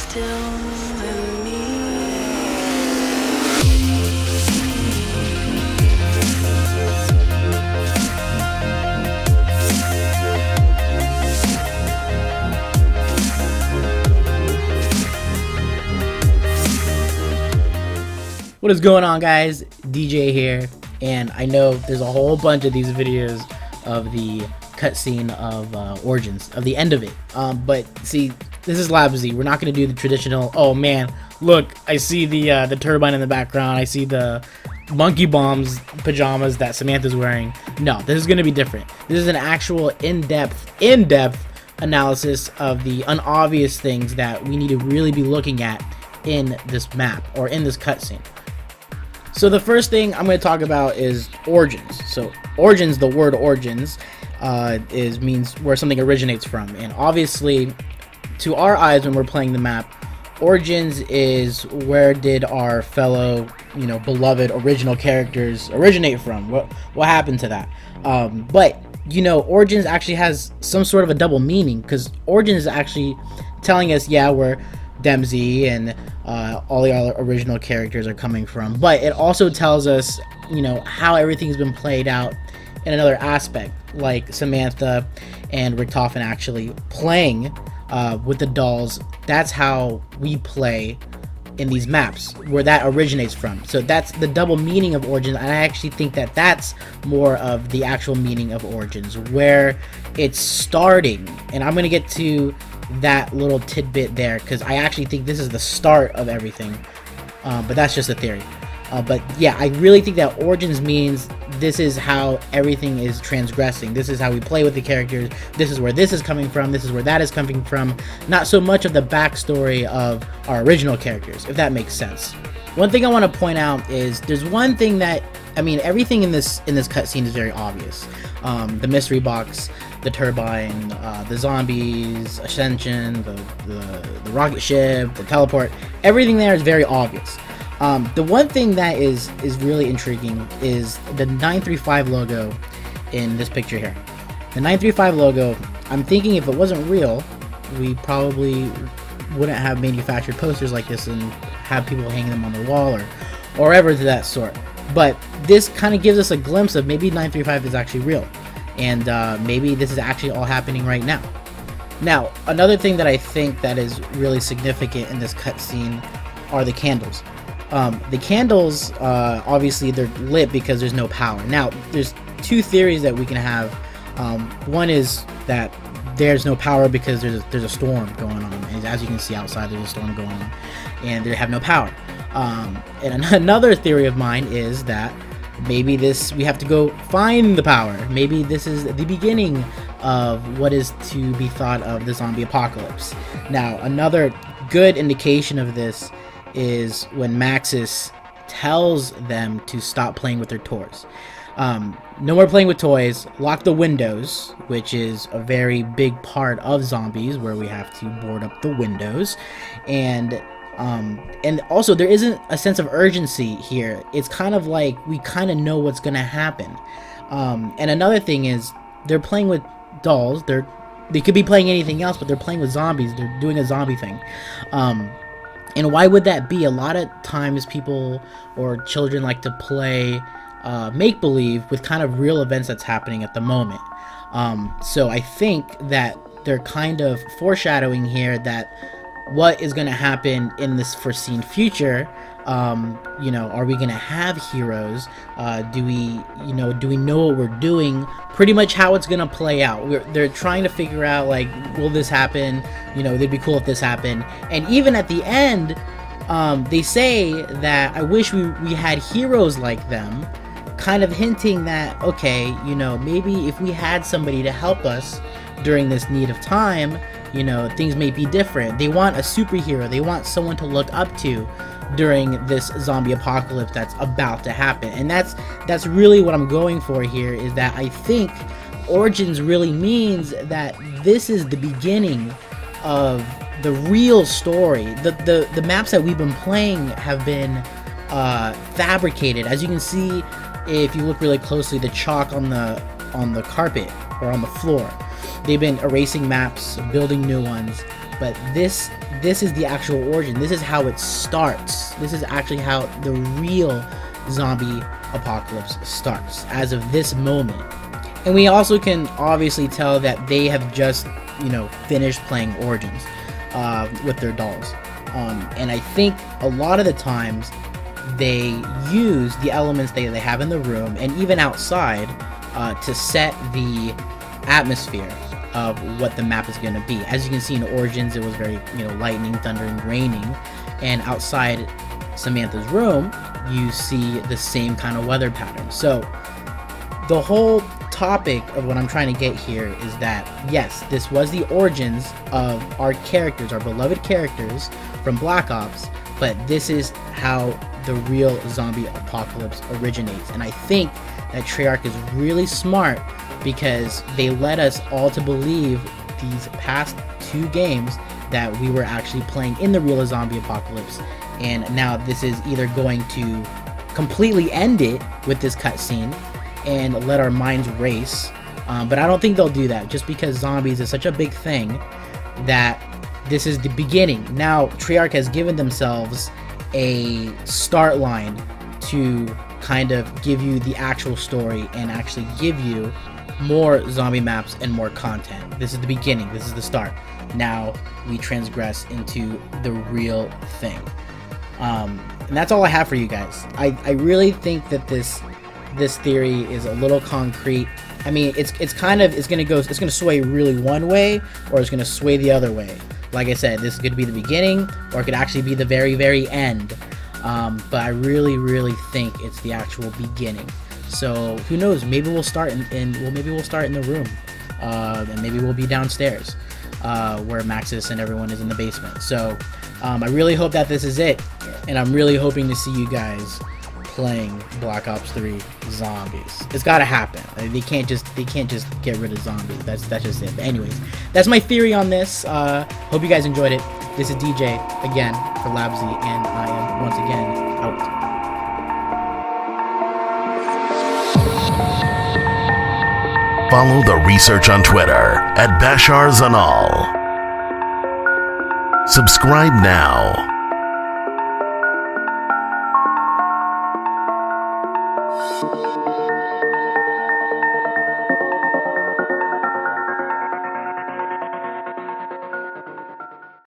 still in me. What is going on, guys? DJ here, and I know there's a whole bunch of these videos of the cutscene of Origins, of the end of it. But see, this is Lab Z. We're not going to do the traditional, oh man, look, I see the turbine in the background, I see the monkey bombs pajamas that Samantha's wearing. No, this is going to be different. This is an actual in-depth analysis of the unobvious things that we need to really be looking at in this map, or in this cutscene. So the first thing I'm going to talk about is origins. So origins, the word origins, means where something originates from, and obviously, to our eyes when we're playing the map, origins is where did our fellow, beloved original characters originate from? What happened to that? But origins actually has some sort of a double meaning, because origins is actually telling us, yeah, where DemZ and all the other original characters are coming from, but it also tells us, how everything's been played out in another aspect, like Samantha and Richtofen actually playing with the dolls. That's how we play in these maps, where that originates from. So that's the double meaning of origins, and I actually think that that's more of the actual meaning of origins, where it's starting. And I'm gonna get to that little tidbit there, because I actually think this is the start of everything, but that's just a theory. But yeah, I really think that origins means this is how everything is transgressing. This is how we play with the characters. This is where this is coming from. This is where that is coming from. Not so much of the backstory of our original characters, if that makes sense. One thing I want to point out is there's one thing that, everything in this cutscene is very obvious. The mystery box, the turbine, the zombies, Ascension, the rocket ship, the teleport, everything there is very obvious. The one thing that is really intriguing is the 935 logo in this picture here. The 935 logo, I'm thinking if it wasn't real, we probably wouldn't have manufactured posters like this and have people hanging them on their wall or wherever to that sort. But this kind of gives us a glimpse of maybe 935 is actually real, and maybe this is actually all happening right now. Now, another thing that I think that is really significant in this cutscene are the candles. The candles, obviously they're lit because there's no power. Now, there's two theories that we can have. One is that there's no power because there's a storm going on, and as you can see outside, there's a storm going on, and they have no power. And another theory of mine is that maybe we have to go find the power. Maybe this is the beginning of what is to be thought of the zombie apocalypse. Now, another good indication of this is when Maxis tells them to stop playing with their toys. No more playing with toys, lock the windows, which is a very big part of zombies, where we have to board up the windows, and also there isn't a sense of urgency here. It's kind of like we kind of know what's gonna happen. And another thing is they're playing with dolls. They could be playing anything else, but they're playing with zombies. They're doing a zombie thing. And why would that be? A lot of times people or children like to play make-believe with kind of real events that's happening at the moment. So I think that they're kind of foreshadowing here that what is going to happen in this foreseen future. Are we going to have heroes? Do we know what we're doing? Pretty much how it's going to play out. They're trying to figure out, like, will this happen? It'd be cool if this happened. And even at the end, they say that I wish we had heroes like them, kind of hinting that, okay, maybe if we had somebody to help us during this need of time, things may be different. They want a superhero. They want someone to look up to during this zombie apocalypse that's about to happen. And that's really what I'm going for here, is that I think Origins really means that this is the beginning of the real story. The maps that we've been playing have been fabricated. As you can see, if you look really closely, the chalk on the carpet or on the floor. They've been erasing maps, building new ones, but this is the actual origin. This is how it starts. This is actually how the real zombie apocalypse starts, as of this moment. And we also can obviously tell that they have just, you know, finished playing Origins with their dolls. And I think a lot of the times they use the elements they have in the room and even outside to set the atmosphere of what the map is going to be. As you can see in Origins, it was very, you know, lightning, thundering, raining, and outside Samantha's room, you see the same kind of weather pattern. So the whole topic of what I'm trying to get here is that, yes, this was the origins of our characters, our beloved characters from Black Ops, but this is how the real zombie apocalypse originates. And I think that Treyarch is really smart because they led us all to believe these past 2 games that we were actually playing in the real zombie apocalypse, and now this is either going to completely end it with this cutscene and let our minds race, but I don't think they'll do that, just because zombies is such a big thing that this is the beginning. Now Treyarch has given themselves a start line to kind of give you the actual story and actually give you more zombie maps and more content. This is the beginning, this is the start. Now we transgress into the real thing. And that's all I have for you guys. I really think that this theory is a little concrete. I mean, it's gonna sway really one way, or it's gonna sway the other way. Like I said, this is gonna be the beginning, or it could actually be the very, very end. But I really think it's the actual beginning. So who knows? Maybe we'll start maybe we'll start in the room, and maybe we'll be downstairs, where Maxis and everyone is in the basement. So I really hope that this is it, and I'm really hoping to see you guys playing Black Ops 3 Zombies. It's gotta happen. They can't just get rid of zombies. That's just it. But anyways, that's my theory on this. Hope you guys enjoyed it. This is DJ again for Labsy, and I am once again out. Follow the research on Twitter at Bashar Zanal. Subscribe now.